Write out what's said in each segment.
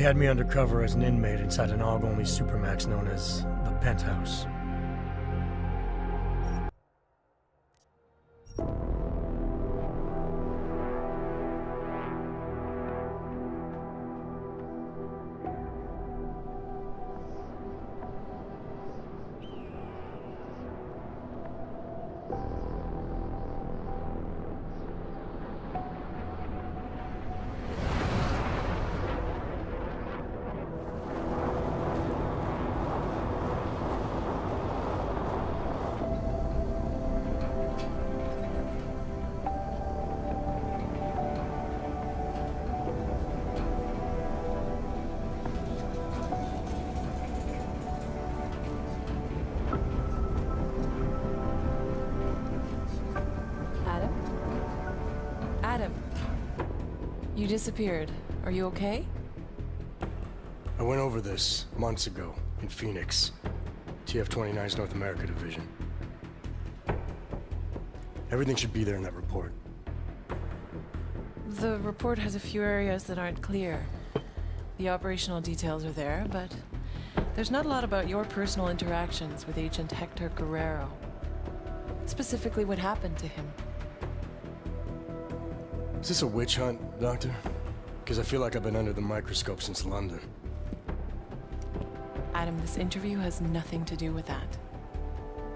They had me undercover as an inmate inside an AUG-only supermax known as the Penthouse. Adam, you disappeared. Are you okay? I went over this months ago in Phoenix, TF-29's North America division. Everything should be there in that report. The report has a few areas that aren't clear. The operational details are there, but there's not a lot about your personal interactions with Agent Hector Guerrero. Specifically, what happened to him. Is this a witch hunt, Doctor? Because I feel like I've been under the microscope since London. Adam, this interview has nothing to do with that.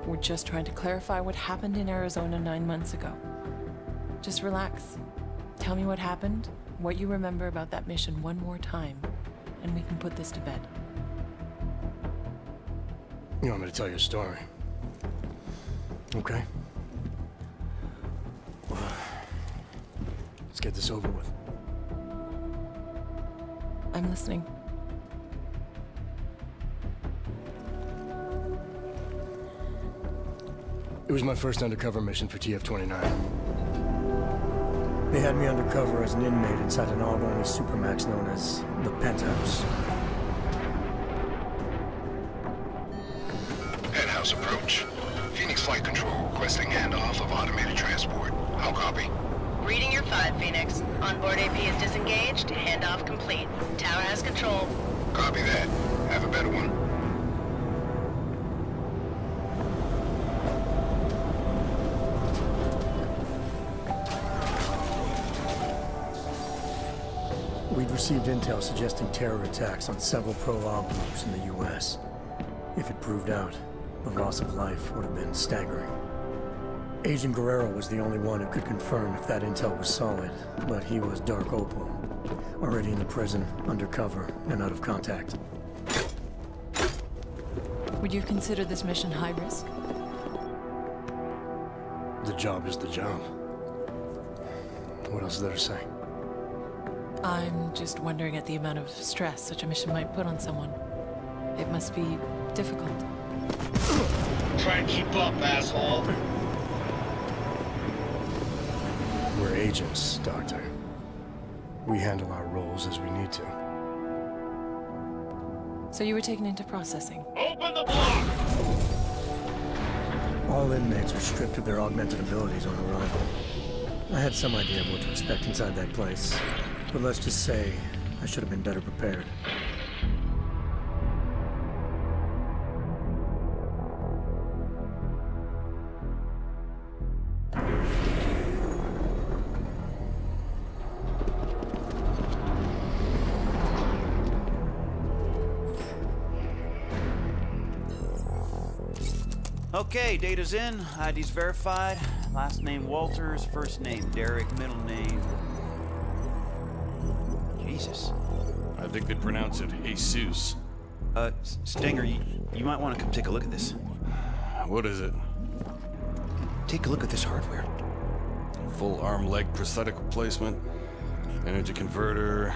We're just trying to clarify what happened in Arizona 9 months ago. Just relax. Tell me what happened, what you remember about that mission one more time, and we can put this to bed. You want me to tell you a story? Okay. Well, let's get this over with. I'm listening. It was my first undercover mission for TF-29. They had me undercover as an inmate inside an AUG-only supermax known as the Penthouse. Penthouse approach. Phoenix Flight Control requesting handoff of automated transport. How copy? Reading your 5, Phoenix. Onboard AP is disengaged. Handoff complete. Tower has control. Copy that. Have a better one. We'd received intel suggesting terror attacks on several pro-AUG groups in the U.S. If it proved out, the loss of life would have been staggering. Agent Guerrero was the only one who could confirm if that intel was solid, but he was Dark Opal, already in the prison, undercover, and out of contact. Would you consider this mission high risk? The job is the job. What else is there to say? I'm just wondering at the amount of stress such a mission might put on someone. It must be difficult. Try and keep up, asshole. We're agents, Doctor. We handle our roles as we need to. So you were taken into processing? Open the block! All inmates are stripped of their augmented abilities on arrival. I had some idea of what to expect inside that place, but let's just say I should have been better prepared. Okay, data's in, ID's verified. Last name Walters, first name Derek, middle name... Jesus. I think they pronounce it Jesus. Stinger, you might want to come take a look at this. What is it? Take a look at this hardware. Full arm leg prosthetic replacement, energy converter.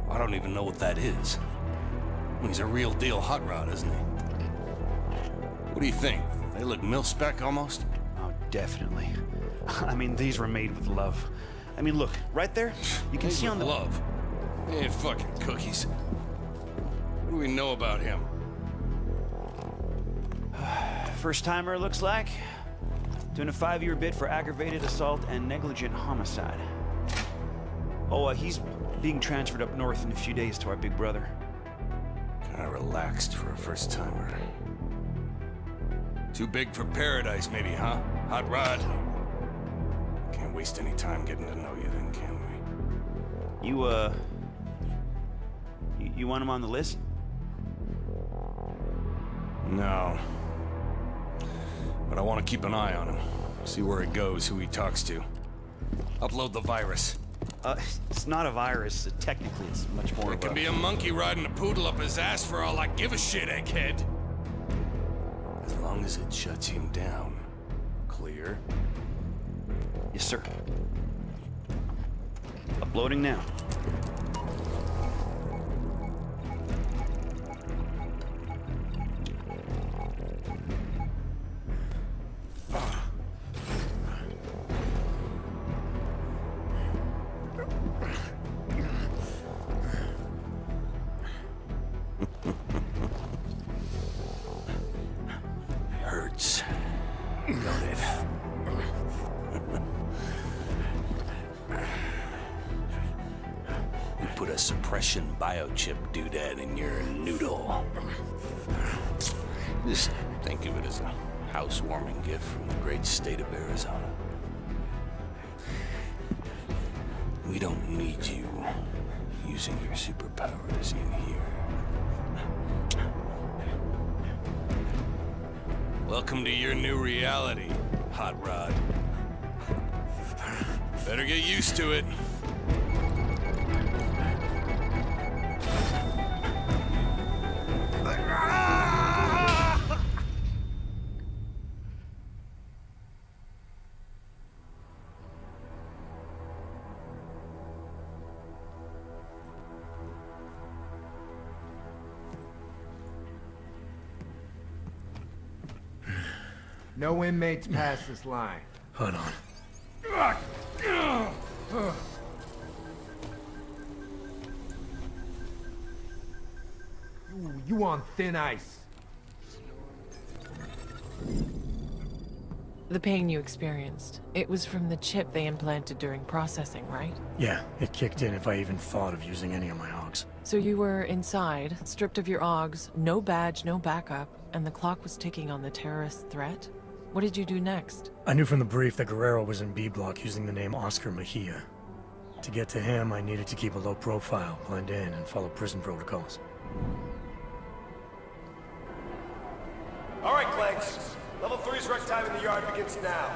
I don't even know what that is. He's a real deal hot rod, isn't he? What do you think? They look mil-spec almost? Oh, definitely. I mean, these were made with love. I mean, look, right there, you can see on the... love. They ain't fucking cookies. What do we know about him? First timer, looks like. Doing a 5-year bid for aggravated assault and negligent homicide. Oh, he's being transferred up north in a few days to our big brother. Kinda relaxed for a first-timer. Too big for paradise, maybe, huh? Hot Rod? Can't waste any time getting to know you then, can we? You want him on the list? No. But I want to keep an eye on him. See where he goes, who he talks to. Upload the virus. It's not a virus. Technically, it's much more It of can a... be a monkey riding a poodle up his ass for all I give a shit, egghead. As long as it shuts him down. Clear? Yes, sir. Uploading now. Hurts. Don't it? We put a suppression biochip doodad in your noodle. Just think of it as a housewarming gift from the great state of Arizona. We don't need you using your superpowers in here. Welcome to your new reality, Hot Rod. Better get used to it. No inmates pass this line. Hold on. You on thin ice. The pain you experienced, it was from the chip they implanted during processing, right? Yeah, it kicked in if I even thought of using any of my hogs. So you were inside, stripped of your AUGs, no badge, no backup, and the clock was ticking on the terrorist threat? What did you do next? I knew from the brief that Guerrero was in B Block using the name Oscar Mejia. To get to him, I needed to keep a low profile, blend in, and follow prison protocols. All right, Clanks. Level 3's rec time in the yard begins now.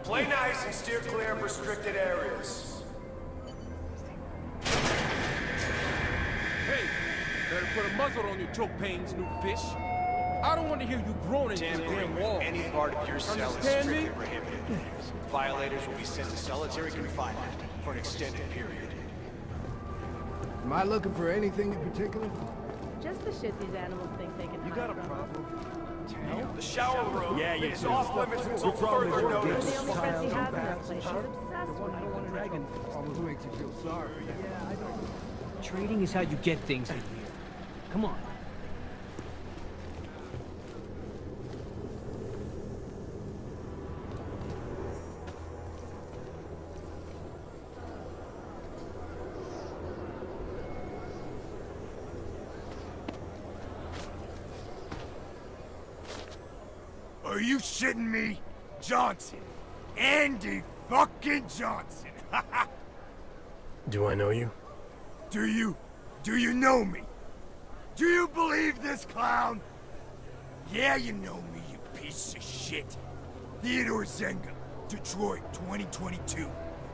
Play nice and steer clear of restricted areas. Hey, better put a muzzle on your choke pains, new fish. I don't want to hear you groaning through the damn wall. Any part of your cell is Understand strictly me? prohibited. Violators will be sent to solitary confinement for an extended period. Am I looking for anything in particular? Just the shit these animals think they can hide. You got a problem? The shower room is off limits until Your problem further is your notice. The only friends he has in this place. She's obsessed with I don't want a dragon. Almost makes you feel sorry. Yeah, I know. Trading is how you get things in here. Come on. Are you shitting me? Johnson. Andy fucking Johnson. Do I know you? Do you know me? Do you believe this clown? Yeah, you know me, you piece of shit. Theodore Zenga, Detroit, 2022.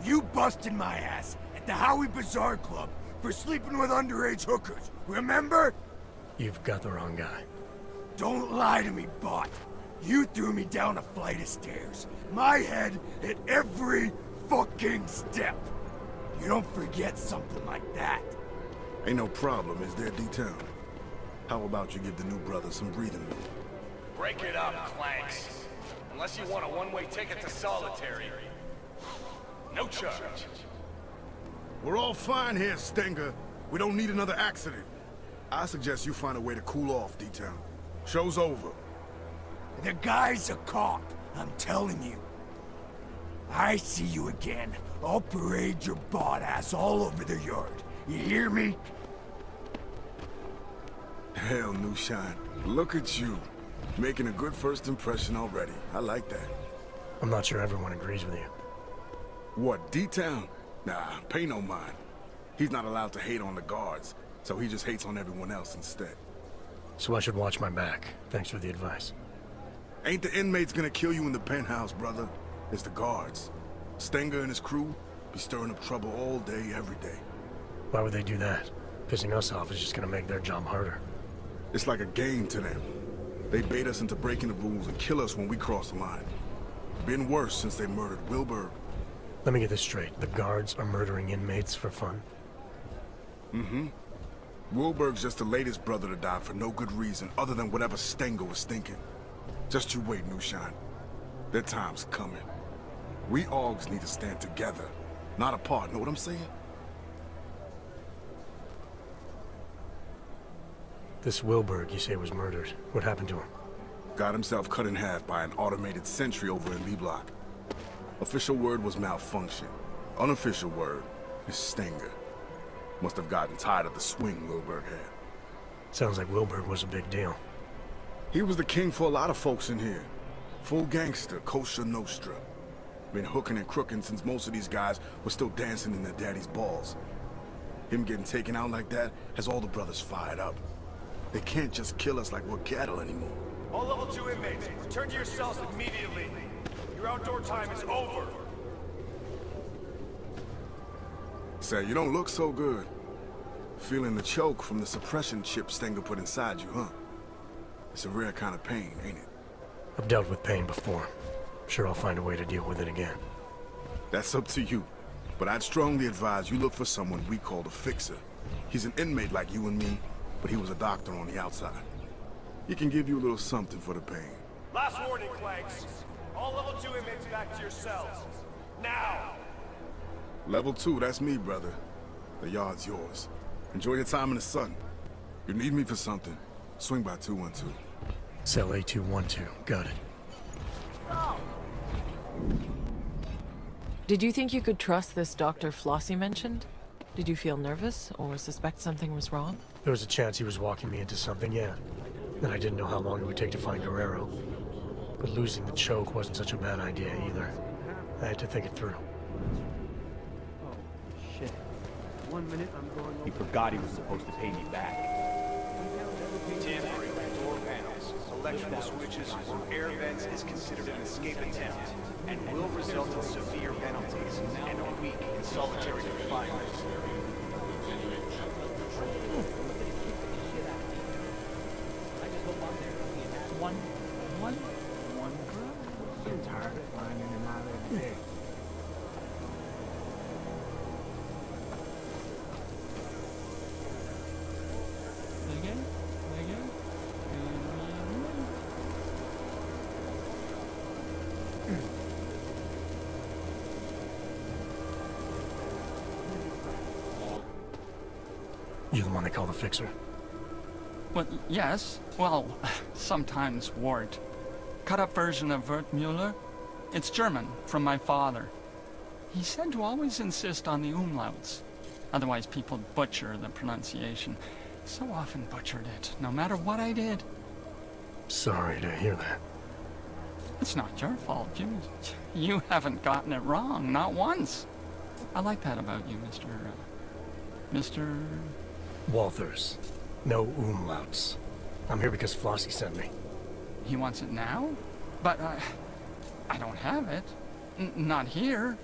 You busted my ass at the Howie Bazaar Club for sleeping with underage hookers, remember? You've got the wrong guy. Don't lie to me, bot. You threw me down a flight of stairs. My head hit every fucking step. You don't forget something like that. Ain't no problem, is there, D-Town? How about you give the new brother some breathing room? Break it up, Clanks. Unless you want a one-way ticket to solitary. No charge. We're all fine here, Stinger. We don't need another accident. I suggest you find a way to cool off, D-Town. Show's over. The guy's a cop, I'm telling you. I see you again, I'll parade your bought ass all over the yard. You hear me? Hell, New Shine. Look at you. Making a good first impression already. I like that. I'm not sure everyone agrees with you. What, D-Town? Nah, pay no mind. He's not allowed to hate on the guards, so he just hates on everyone else instead. So I should watch my back. Thanks for the advice. Ain't the inmates gonna kill you in the penthouse, brother. It's the guards. Stenger and his crew be stirring up trouble all day, every day. Why would they do that? Pissing us off is just gonna make their job harder. It's like a game to them. They bait us into breaking the rules and kill us when we cross the line. Been worse since they murdered Wilbur. Let me get this straight. The guards are murdering inmates for fun? Mm-hmm. Wilbur's just the latest brother to die for no good reason other than whatever Stenger was thinking. Just you wait, New Shine. Their time's coming. We Augs need to stand together, not apart. Know what I'm saying? This Wilburg, you say, was murdered. What happened to him? Got himself cut in half by an automated sentry over in Lee Block. Official word was malfunction. Unofficial word is Stenger. Must have gotten tired of the swing Wilburg had. Sounds like Wilburg was a big deal. He was the king for a lot of folks in here. Full gangster, kosher nostra. Been hooking and crooking since most of these guys were still dancing in their daddy's balls. Him getting taken out like that has all the brothers fired up. They can't just kill us like we're cattle anymore. All level 2 inmates, return to your cells immediately. Your outdoor time is over. Say, you don't look so good. Feeling the choke from the suppression chip Stenger put inside you, huh? It's a rare kind of pain, ain't it? I've dealt with pain before. Sure, I'll find a way to deal with it again. That's up to you. But I'd strongly advise you look for someone we call the Fixer. He's an inmate like you and me, but he was a doctor on the outside. He can give you a little something for the pain. Last warning, Clanks. All level 2 inmates back to your cells. Now! Level 2, that's me, brother. The yard's yours. Enjoy your time in the sun. You need me for something, swing by 212. Cell A212, got it. Did you think you could trust this Dr. Flossie mentioned? Did you feel nervous or suspect something was wrong? There was a chance he was walking me into something, yeah. And I didn't know how long it would take to find Guerrero. But losing the choke wasn't such a bad idea either. I had to think it through. Oh, shit. 1 minute, I'm going over. He forgot he was supposed to pay me back. Tampering with door panels, electrical switches, or air vents is considered an escape attempt and will result in severe penalties and a week in solitary confinement. One girl. I'm tired of flying in and out every day. You the one they call the Fixer? Well, yes. Well, sometimes Wart. Cut-up version of Wertmüller. It's German, from my father. He said to always insist on the umlauts. Otherwise people butcher the pronunciation. So often butchered it, no matter what I did. Sorry to hear that. It's not your fault. You haven't gotten it wrong, not once. I like that about you, Mr. Walthers. No umlauts. I'm here because Flossie sent me. He wants it now? But, I don't have it. Not here.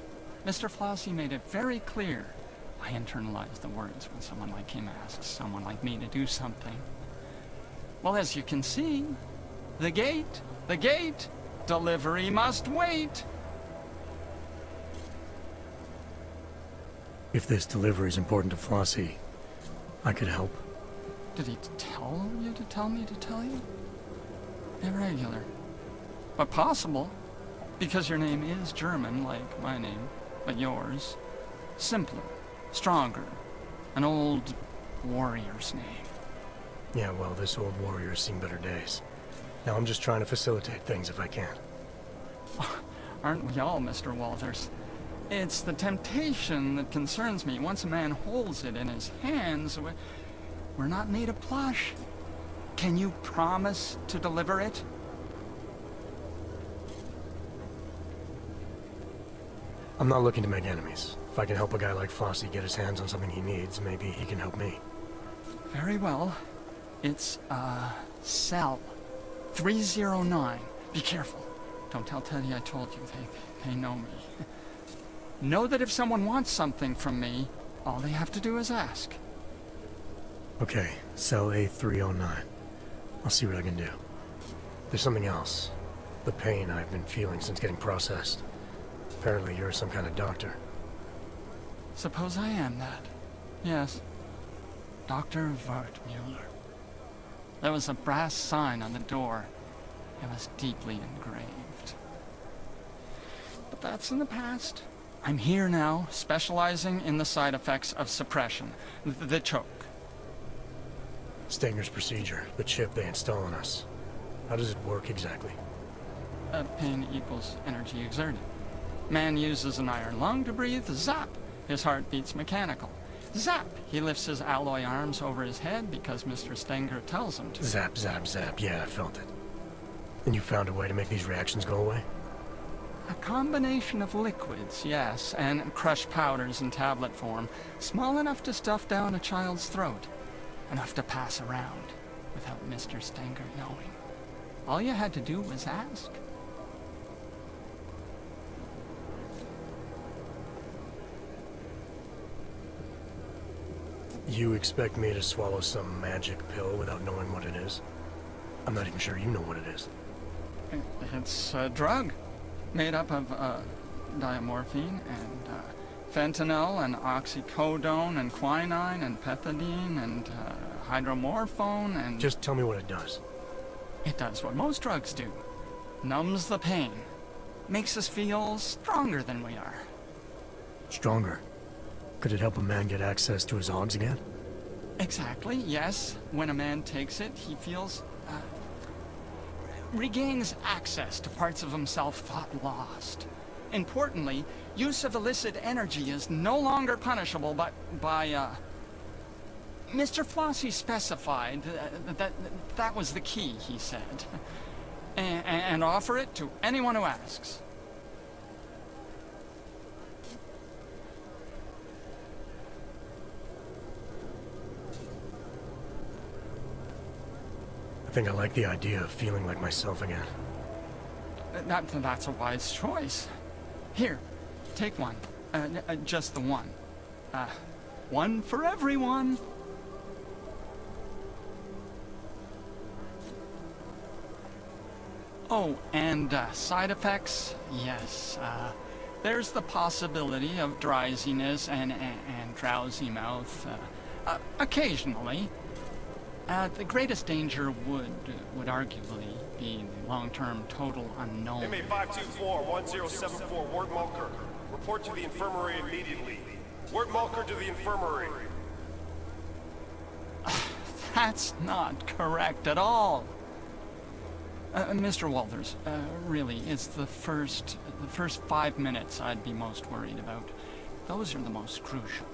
Mr. Flossie made it very clear. I internalize the words when someone like him asks someone like me to do something. Well, as you can see, the gate, delivery must wait. If this delivery is important to Flossie, I could help. Did he tell you to tell me to tell you? Irregular. But possible, because your name is German, like my name, but yours. Simpler, stronger, an old warrior's name. Yeah, well, this old warrior's seen better days. Now I'm just trying to facilitate things if I can. Aren't we all, Mr. Walters? It's the temptation that concerns me. Once a man holds it in his hands, we're not made of plush. Can you promise to deliver it? I'm not looking to make enemies. If I can help a guy like Flossie get his hands on something he needs, maybe he can help me. Very well. It's, cell 309. Be careful. Don't tell Teddy I told you. They know me. Know that if someone wants something from me, all they have to do is ask. Okay, cell A309. I'll see what I can do. There's something else. The pain I've been feeling since getting processed. Apparently you're some kind of doctor. Suppose I am that. Yes. Dr. Wertmuller. There was a brass sign on the door. It was deeply engraved. But that's in the past. I'm here now, specializing in the side effects of suppression. The choke. Stenger's procedure, the chip they install on us. How does it work exactly? Pain equals energy exerted. Man uses an iron lung to breathe. Zap! His heart beats mechanical. Zap! He lifts his alloy arms over his head because Mr. Stenger tells him to. Zap, zap, zap. Yeah, I felt it. And you found a way to make these reactions go away? A combination of liquids, yes, and crushed powders in tablet form, small enough to stuff down a child's throat, enough to pass around without Mr. Stenger knowing. All you had to do was ask. You expect me to swallow some magic pill without knowing what it is? I'm not even sure you know what it is. It's a drug made up of diamorphine and fentanyl and oxycodone and quinine and pethidine and hydromorphone and... Just tell me what it does. It does what most drugs do. Numbs the pain. Makes us feel stronger than we are. Stronger? Could it help a man get access to his hogs again? Exactly, yes. When a man takes it, he feels... regains access to parts of himself thought lost. Importantly, use of illicit energy is no longer punishable by Mr. Flossie specified that was the key, he said. And offer it to anyone who asks. I think I like the idea of feeling like myself again. That's a wise choice. Here, take one. Just the one. One for everyone. Oh, and side effects? Yes. There's the possibility of drowsiness and drowsy mouth. Occasionally. The greatest danger would arguably be the long-term total unknown. MA 524-1074, Ward Mulker. Report to the infirmary immediately. Ward Mulker to the infirmary. That's not correct at all. Mr. Walters, really, it's the first 5 minutes I'd be most worried about. Those are the most crucial.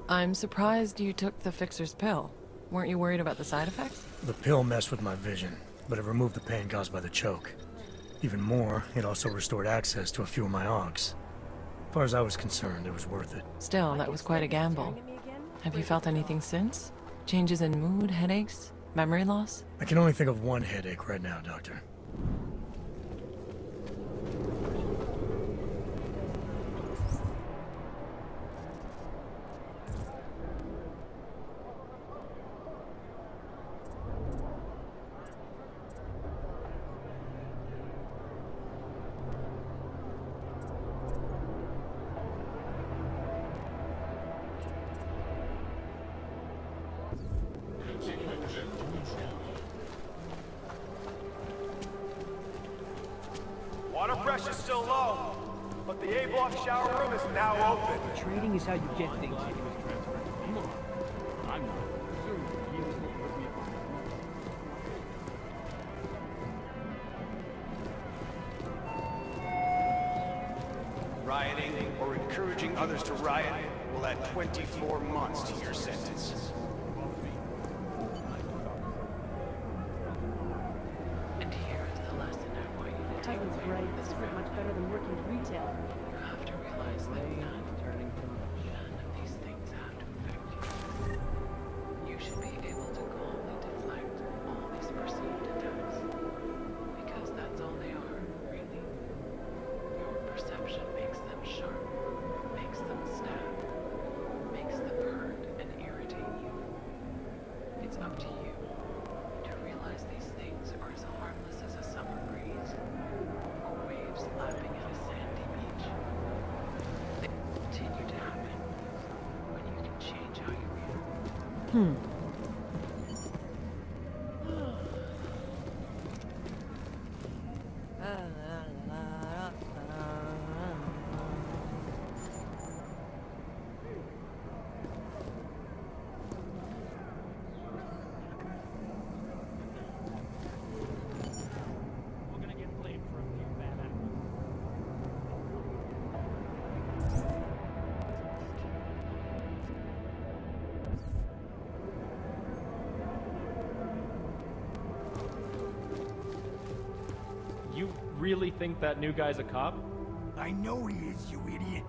I'm surprised you took the fixer's pill. Weren't you worried about the side effects? The pill messed with my vision, but it removed the pain caused by the choke. Even more, it also restored access to a few of my AUGs. As far as I was concerned, it was worth it. Still, that was quite a gamble. Have you felt anything since? Changes in mood, headaches, memory loss? I can only think of one headache right now, Doctor. Water pressure's still low, but the A-block shower room is now open. Trading is how you get things. Come on. I'm not. He was looking for me. Rioting or encouraging others to riot will add 24 months to your sentence. And here is the lesson I want you to take. Husband's right. This isn't much better than working retail. You have to realize that none of these things have to affect you. You should be able to calmly deflect all these perceived attacks. Because that's all they are, really. Your perception makes them sharp, makes them stab, makes them hurt and irritate you. It's up to you to realize these things are as harmless as a summer breeze or waves lapping at a sandy beach. They continue to happen when you can change how you react. You really think that new guy's a cop? I know he is, you idiot.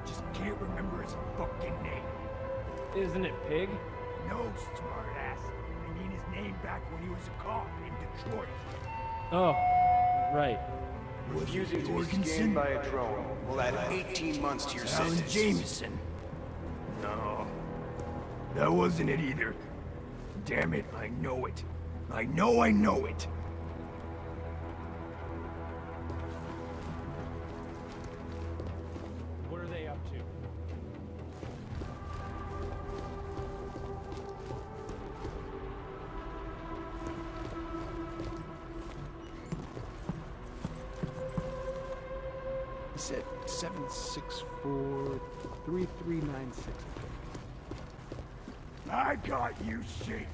Just can't remember his fucking name. Isn't it Pig? No, smartass. I mean his name back when he was a cop in Detroit. Oh, right. Refusing to be scanned by a drone will add 18 months to your Alan sentence. Jameson. No. That wasn't it either. Damn it, I know it. I know it. What are they up to? He said 764-3396. I got you, shit.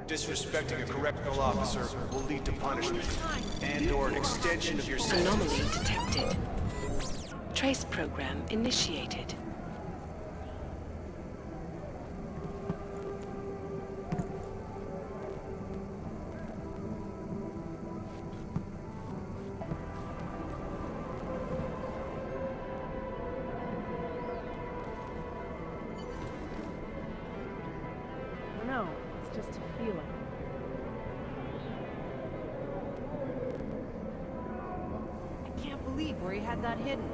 Disrespecting a correctional officer will lead to punishment and/or an extension of your sentence. Anomaly detected. Trace program initiated. No, it's just a feeling. I can't believe where he had that hidden.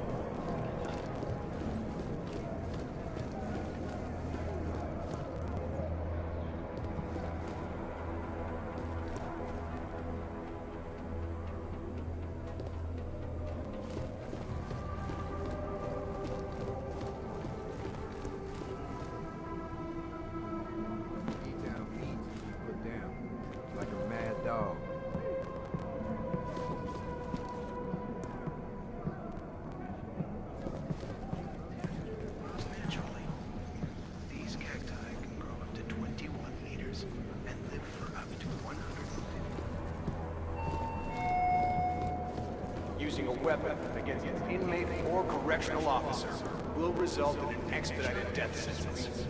using a weapon against an inmate or correctional officer will result in an expedited death sentence.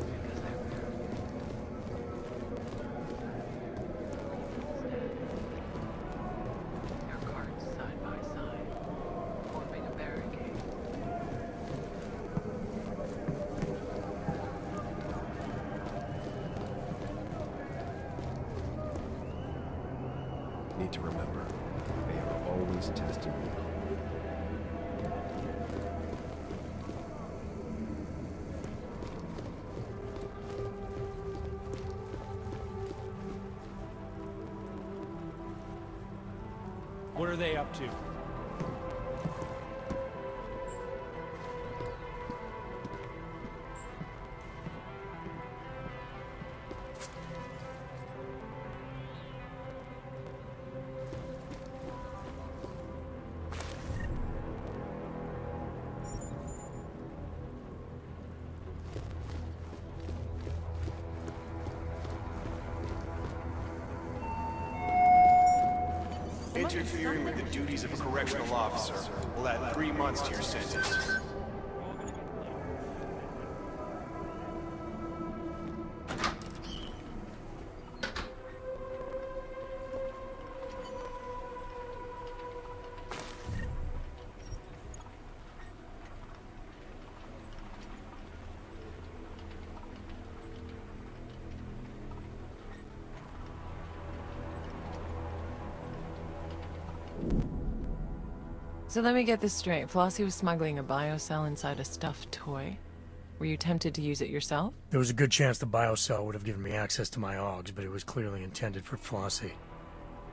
Need to remember, they are always testing me. What are they up to? Interfering with the duties of a correctional officer will add 3 months to your sentence. So let me get this straight. Flossie was smuggling a biocell inside a stuffed toy. Were you tempted to use it yourself? There was a good chance the biocell would have given me access to my AUGs, but it was clearly intended for Flossie.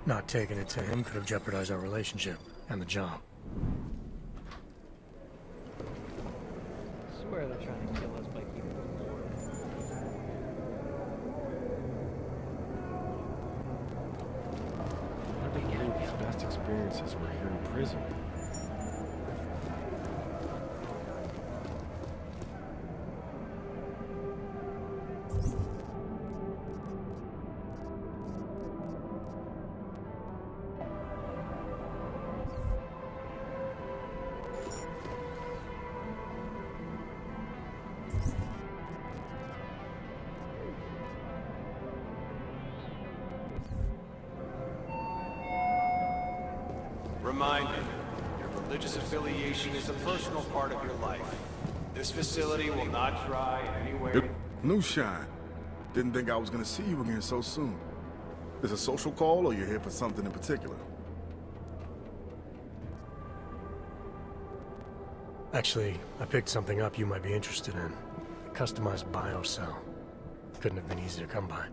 Not taking it to him could have jeopardized our relationship and the job. I swear they're trying to kill us by keeping the war. I believe his best experiences were here in prison. Reminder, your religious affiliation is a personal part of your life. This facility will not try in any way. New Shine. Didn't think I was gonna see you again so soon. Is a social call or you're here for something in particular? Actually, I picked something up you might be interested in. A customized biocell. Couldn't have been easy to come by.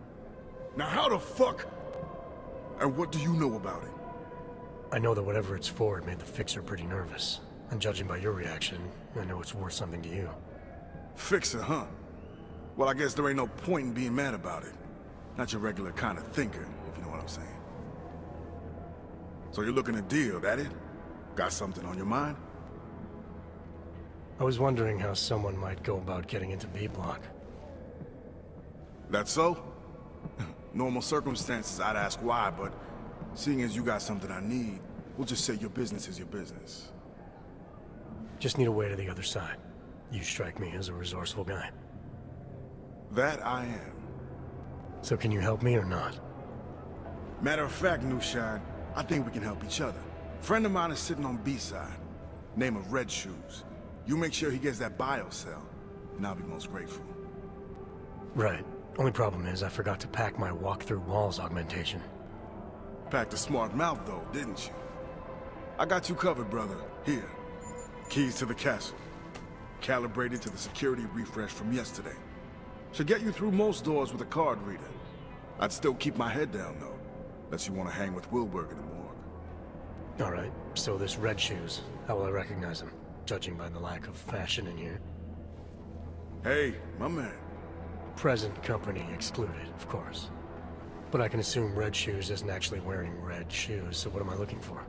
Now how the fuck? And what do you know about it? I know that whatever it's for, it made the fixer pretty nervous. And judging by your reaction, I know it's worth something to you. Fixer, huh? Well, I guess there ain't no point in being mad about it. Not your regular kind of thinker, if you know what I'm saying. So you're looking to deal, that it? Got something on your mind? I was wondering how someone might go about getting into B-Block. That so? Normal circumstances, I'd ask why, but seeing as you got something I need, we'll just say your business is your business. Just need a way to the other side. You strike me as a resourceful guy. That I am. So can you help me or not? Matter of fact, New Shine, I think we can help each other. Friend of mine is sitting on B-side. Name of Red Shoes. You make sure he gets that biocell, and I'll be most grateful. Right. Only problem is I forgot to pack my walk-through walls augmentation. Packed a smart mouth though, didn't you? I got you covered, brother. Here. Keys to the castle. Calibrated to the security refresh from yesterday. Should get you through most doors with a card reader. I'd still keep my head down though, unless you want to hang with Wilberg in the morgue. Alright, so this Red Shoes, how will I recognize him? Judging by the lack of fashion in here. Hey, my man. Present company excluded, of course. But I can assume Red Shoes isn't actually wearing red shoes, so what am I looking for?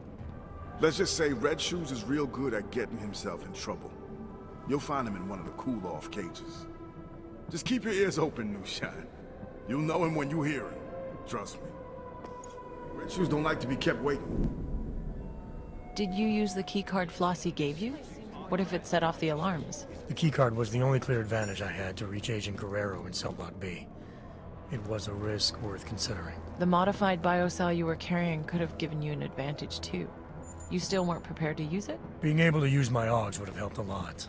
Let's just say Red Shoes is real good at getting himself in trouble. You'll find him in one of the cool-off cages. Just keep your ears open, New Shine. You'll know him when you hear him. Trust me. Red Shoes don't like to be kept waiting. Did you use the keycard Flossie gave you? What if it set off the alarms? The keycard was the only clear advantage I had to reach Agent Guerrero in Cell Block B. It was a risk worth considering. The modified biocell you were carrying could have given you an advantage too. You still weren't prepared to use it? Being able to use my AUGs would have helped a lot.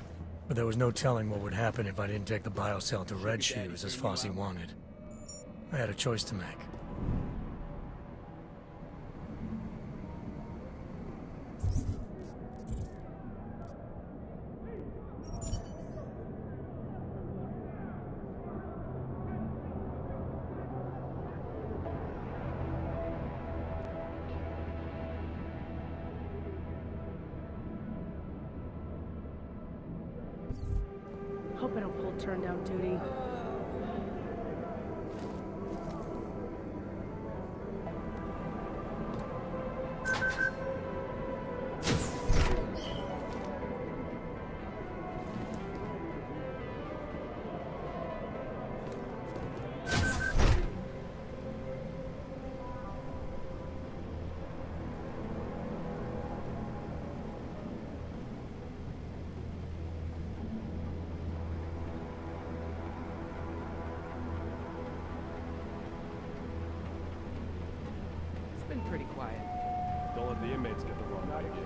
But there was no telling what would happen if I didn't take the biocell to Red Shoes as Flossie wanted. I had a choice to make. Hope I don't pull turn down duty. Been pretty quiet. Don't let the inmates get the wrong idea.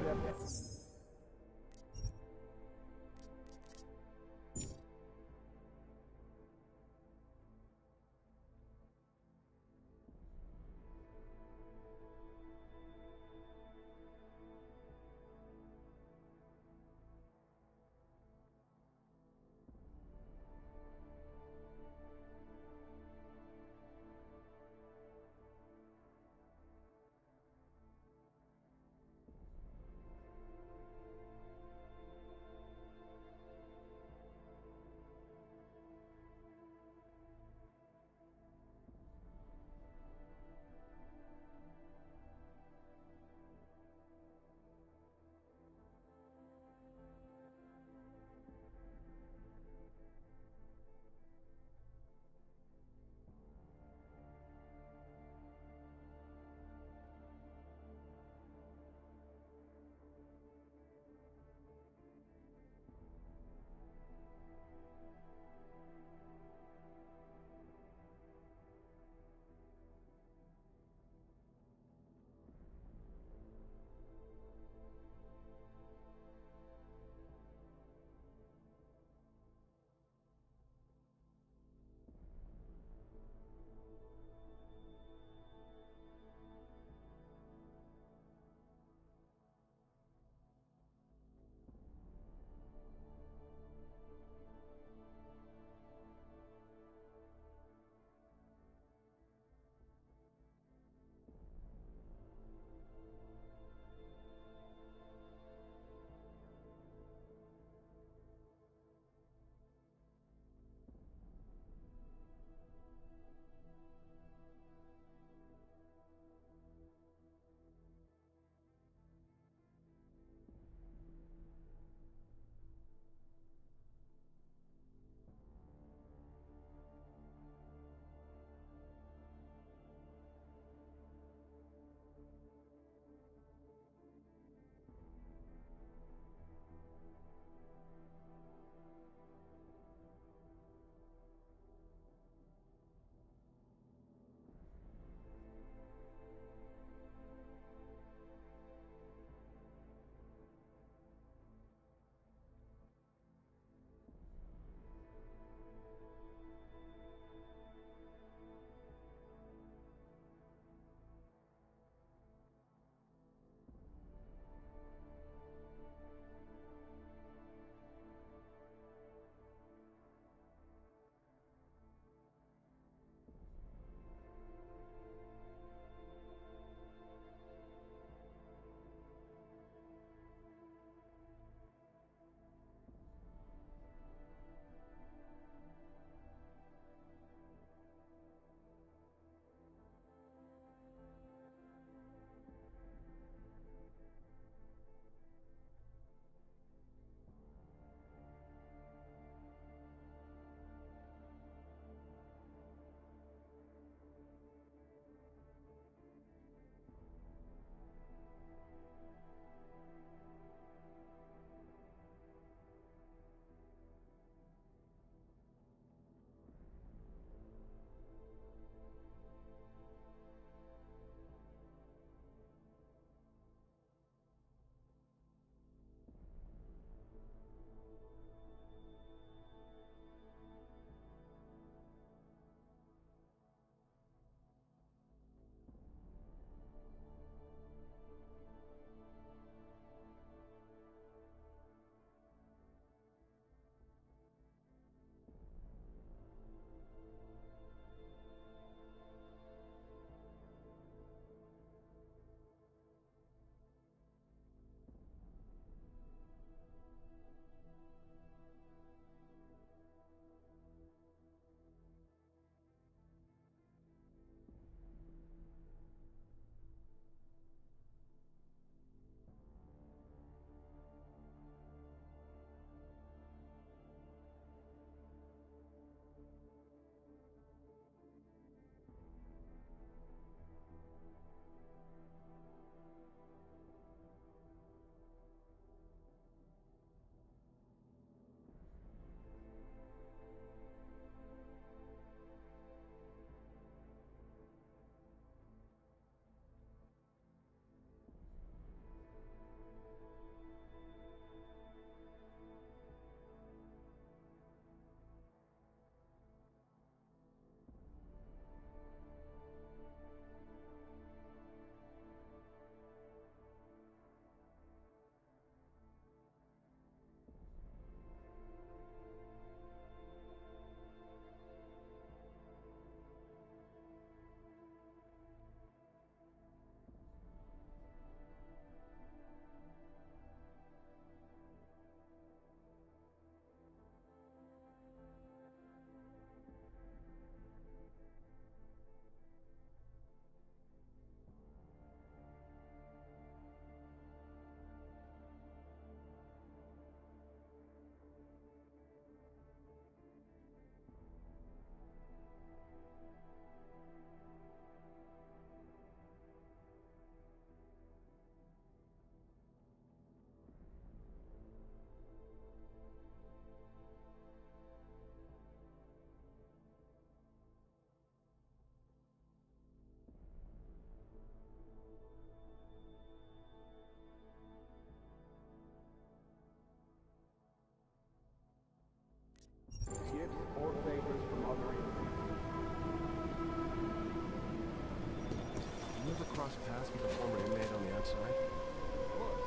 cross paths with a former inmate on the outside? Of course.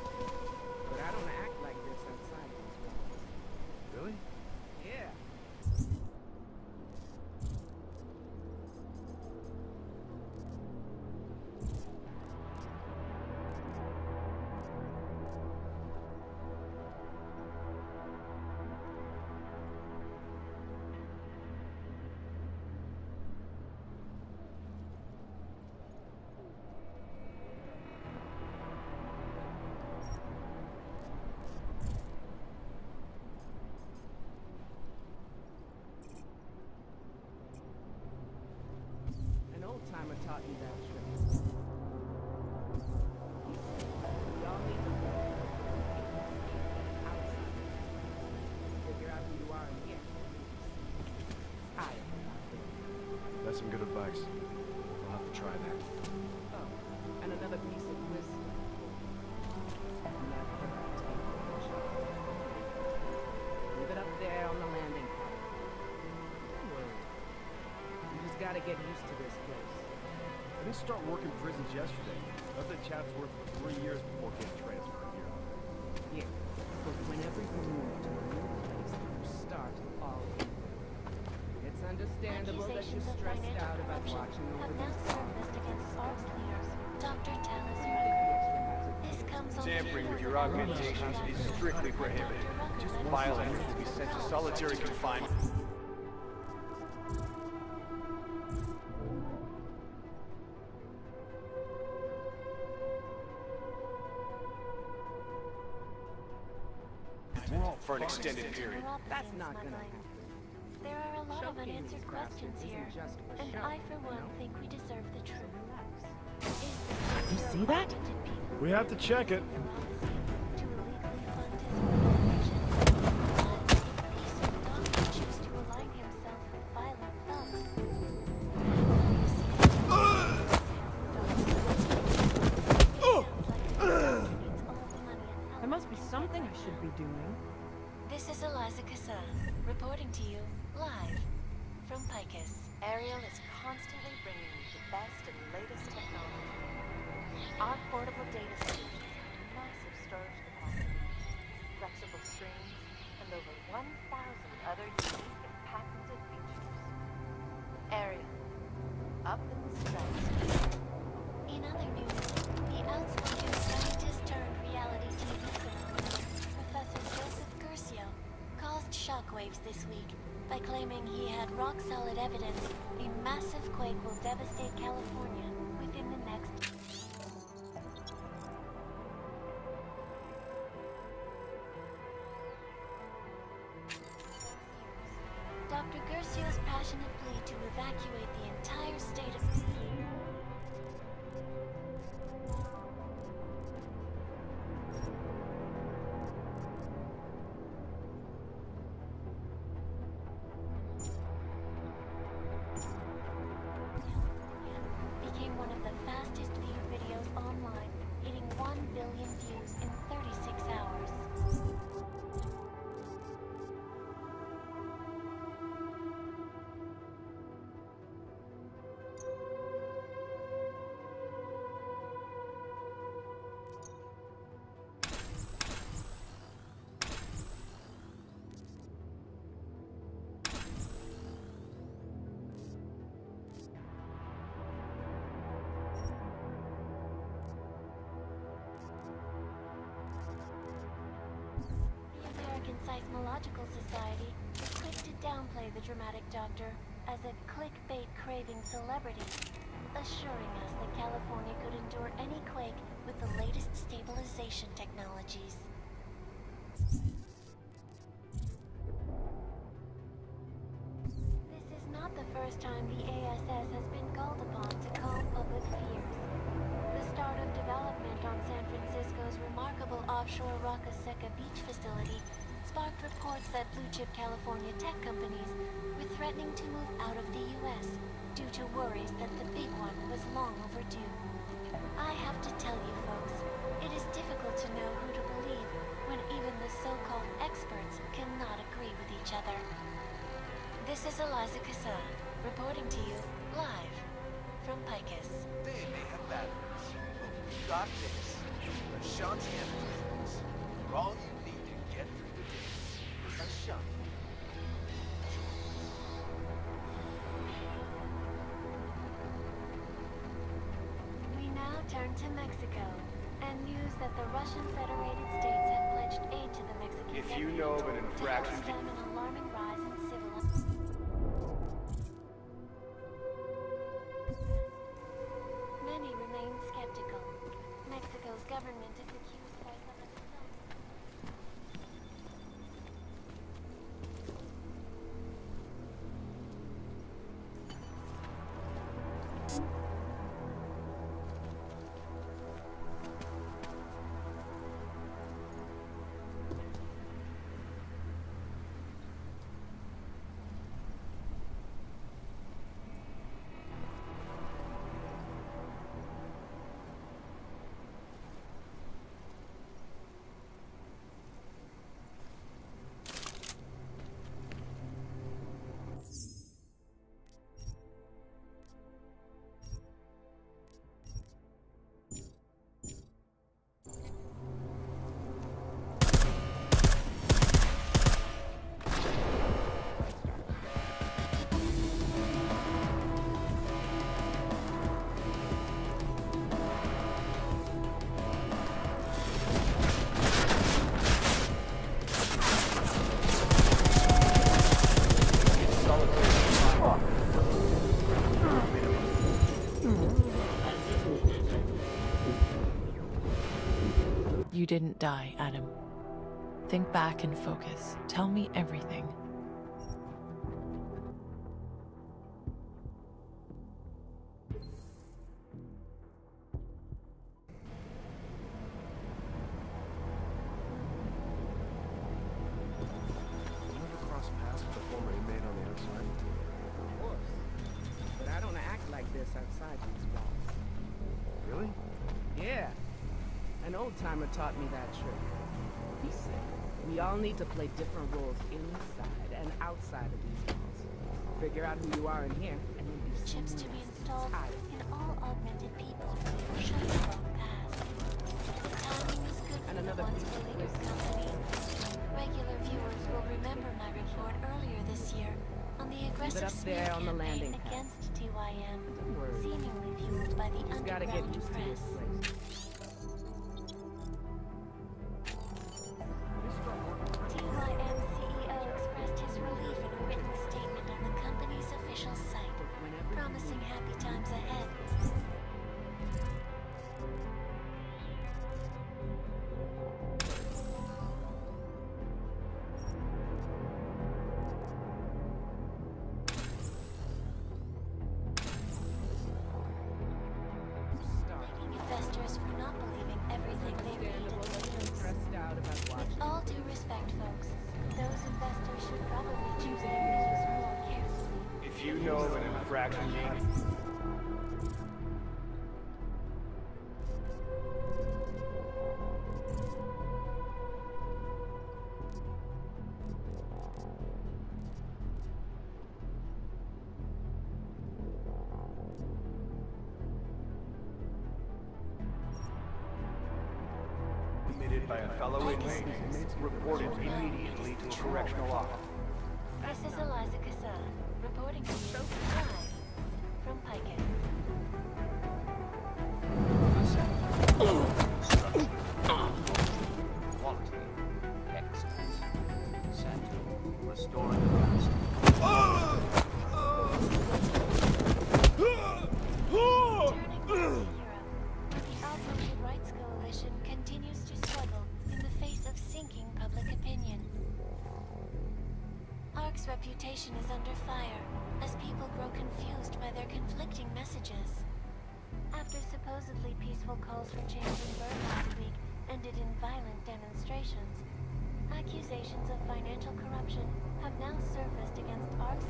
But I don't act like this outside these walls. Really? Yeah. An old-timer taught me that trick. Y'all need to outside. Figure out who you are in here. I am not there. That's some good advice. I'll have to try that. Oh, and another piece of wisdom. Never take a job. Leave it up there on the landing pad. Don't worry. You just gotta get used to this place. I didn't start working prisons yesterday. I was at Chatsworth for 3 years before getting transferred here. Yeah, but whenever you move to a new place, you start all over. It's understandable that you're stressed out about watching over these surfaced against Sparks leaders. Dr. Talis records. This comes on Tampering with your augmentations is strictly prohibited. Violators will be sent to solitary confinement. For an extended period. That's not gonna happen. There are a lot of unanswered questions here, and I, for one, think we deserve the truth. You see that? We have to check it. There must be something I should be doing. This is Eliza Cassan, reporting to you live from Picus. Ariel is constantly bringing you the best and latest technology. Our portable data solutions, massive storage capacity, flexible screens, and over 1,000 other unique and patented features. Ariel, up in the stratosphere. In other news, the outspoken scientist turned reality TV criminal, Professor Joseph Curcio, caused shockwaves this week by claiming he had rock-solid evidence a massive quake will devastate California within the next... Dr. Curcio's passionate plea to evacuate the entire state of... became one of the fastest viewed videos online, hitting 1 billion views in 36 hours. Seismological Society is quick to downplay the dramatic doctor as a clickbait-craving celebrity, assuring us that California could endure any quake with the latest stabilization technologies. This is not the first time the ASS has been called upon to calm public fears. The start of development on San Francisco's remarkable offshore Roca Seca beach facility sparked reports that blue-chip California tech companies were threatening to move out of the U.S. due to worries that the big one was long overdue. I have to tell you folks, it is difficult to know who to believe when even the so-called experts cannot agree with each other. This is Eliza Cassan, reporting to you live from Picus. They may have batteries. got this. Ashanti Energies. For all you need to get through the day. Ashanti. We now turn to Mexico, and news that the Russian Federated States have pledged aid to the Mexican If you know of an infraction... to stem an alarming rise in civil... Many remain skeptical. Mexico's government is accused by some of its own... You didn't die, Adam. Think back and focus. Tell me everything. Of course. But I don't act like this outside these walls. Really? Yeah. An old-timer taught me that trick. He said, we all need to play different roles inside and outside of these walls. Figure out who you are in here, and you'll be Chips to be installed in all augmented people who should have grown past. The timing is good for the once beleaguered company. Regular viewers will remember my report earlier this year on the aggressive smear on the campaign landing pad. against TYM, seemingly fueled by the underground press. TYM CEO expressed his relief in a written statement on the company's official site, promising happy times ahead. Thanking investors for not believing everything they read in the news. With all due respect, folks, those investors should probably choose their news more carefully. If you know of an infraction being... committed by a fellow inmate, reported immediately to a correctional officer. This is Eliza Cassan, reporting live from Pike. Quality, excellence, center, restoring the past. The Augmented Rights Coalition continues to struggle in the face of sinking public opinion. ARC's reputation is under fire as people grow confused by their conflicting messages. After supposedly peaceful calls for change in Bern last week ended in violent demonstrations, accusations of financial corruption have now surfaced against ARC's...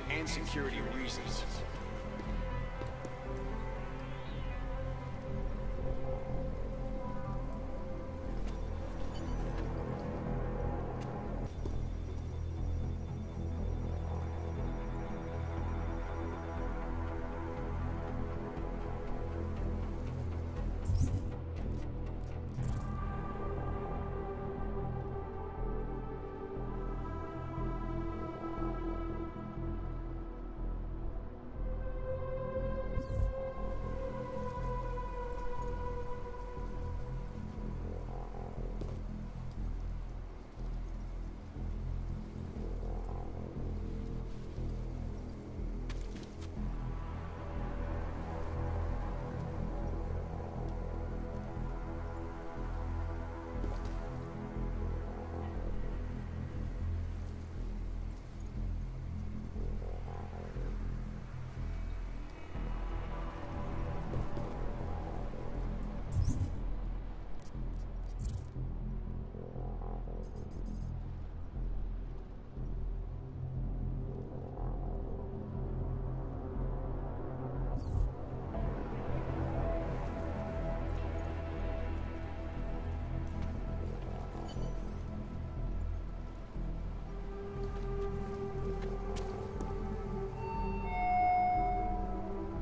and security reasons.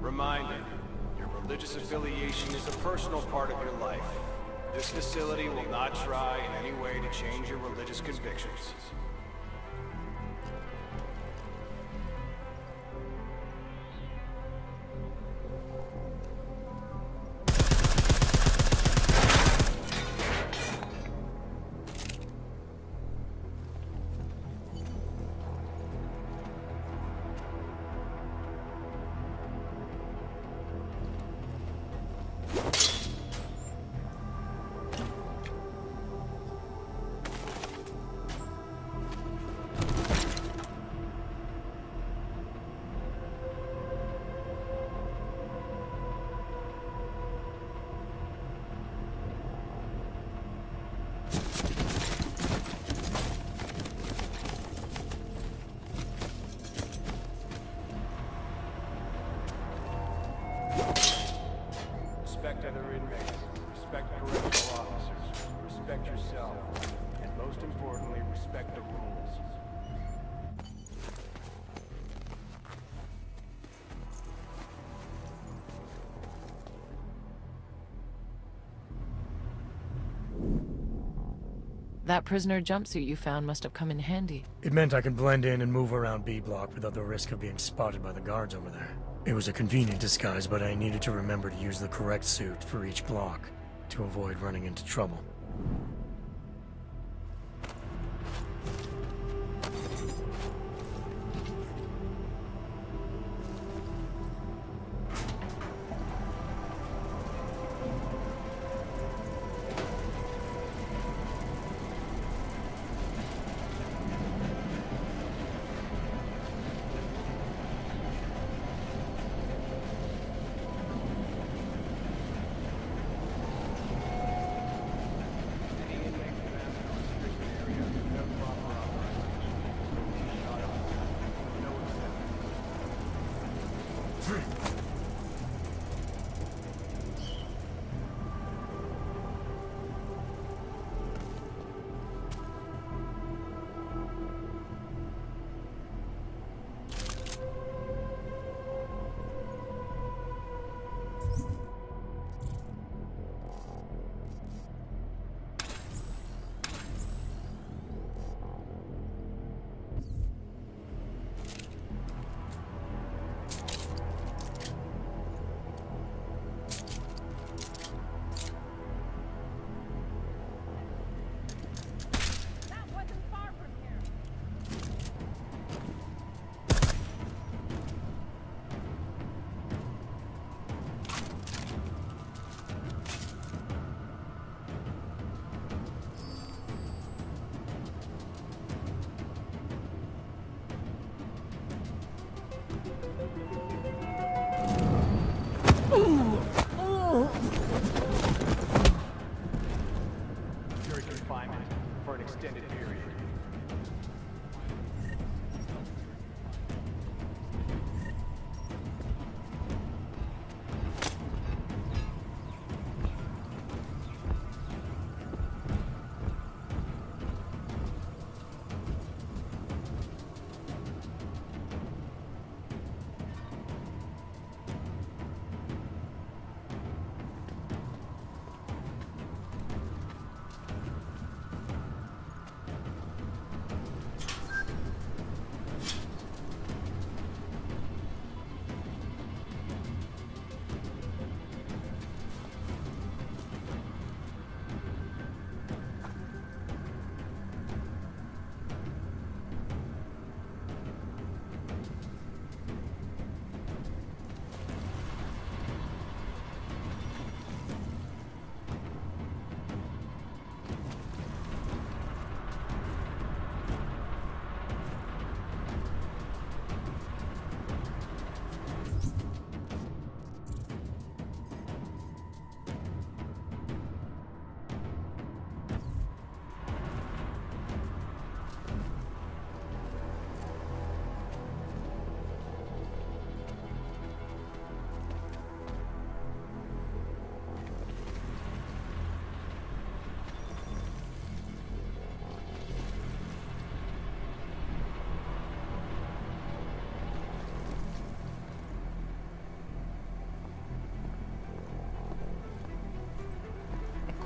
Reminder, your religious affiliation is a personal part of your life. This facility will not try in any way to change your religious convictions. Respect other inmates, respect correctional officers, respect yourself, and most importantly, respect the rules. That prisoner jumpsuit you found must have come in handy. It meant I could blend in and move around B block without the risk of being spotted by the guards over there. It was a convenient disguise, but I needed to remember to use the correct suit for each block to avoid running into trouble. Jury confinement for an extended period.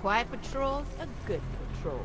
quiet patrol's a good patrol.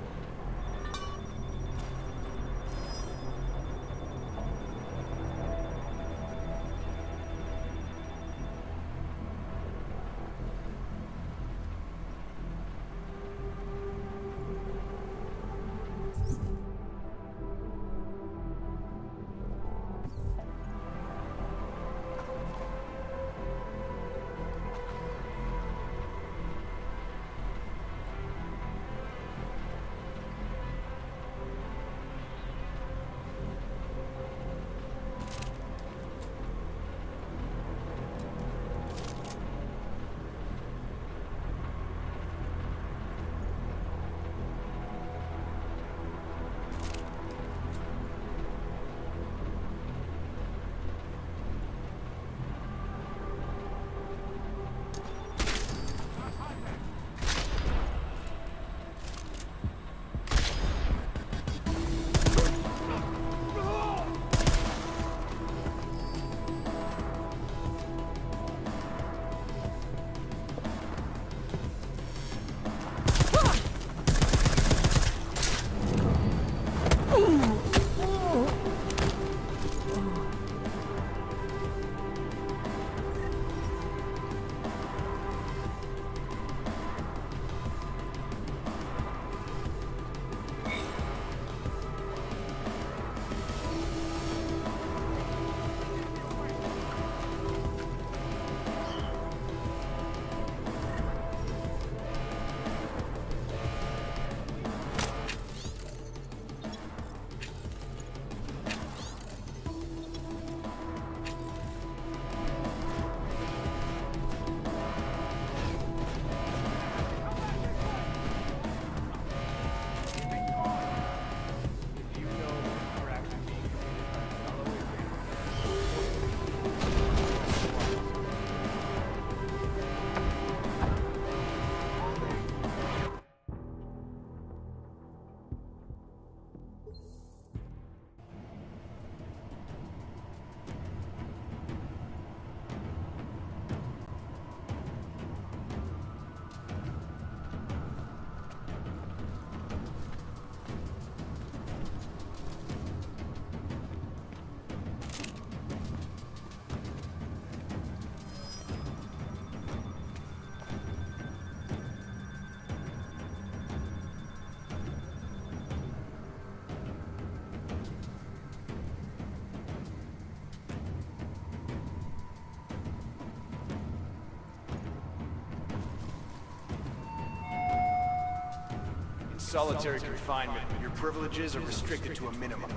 Solitary confinement, your privileges are restricted to a minimum.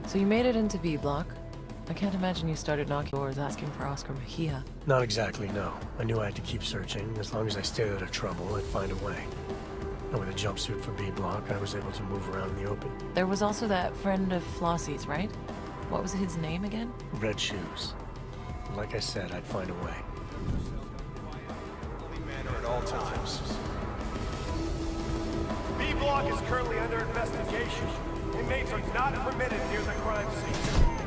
So you made it into B block. I can't imagine you started knocking doors asking for Oscar Mejia. Not exactly, no. I knew I had to keep searching. As long as I stayed out of trouble, I'd find a way. And with a jumpsuit for B block, I was able to move around in the open. There was also that friend of Flossie's, right? What was his name again? Red Shoes. Like I said, I'd find a way. Holy manner at all times. B block is currently under investigation. Inmates are not permitted near the crime scene.